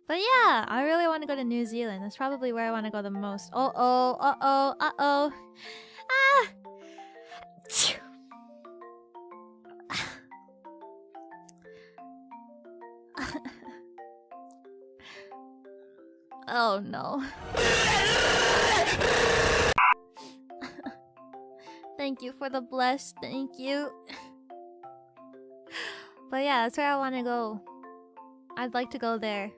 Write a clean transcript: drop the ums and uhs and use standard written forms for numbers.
But yeah, I really want to go to New Zealand. That's probably where I want to go the most. Uh-oh. Ah! Oh no. Thank you for the bless. Thank you. But yeah, that's where I want to go. I'd like to go there.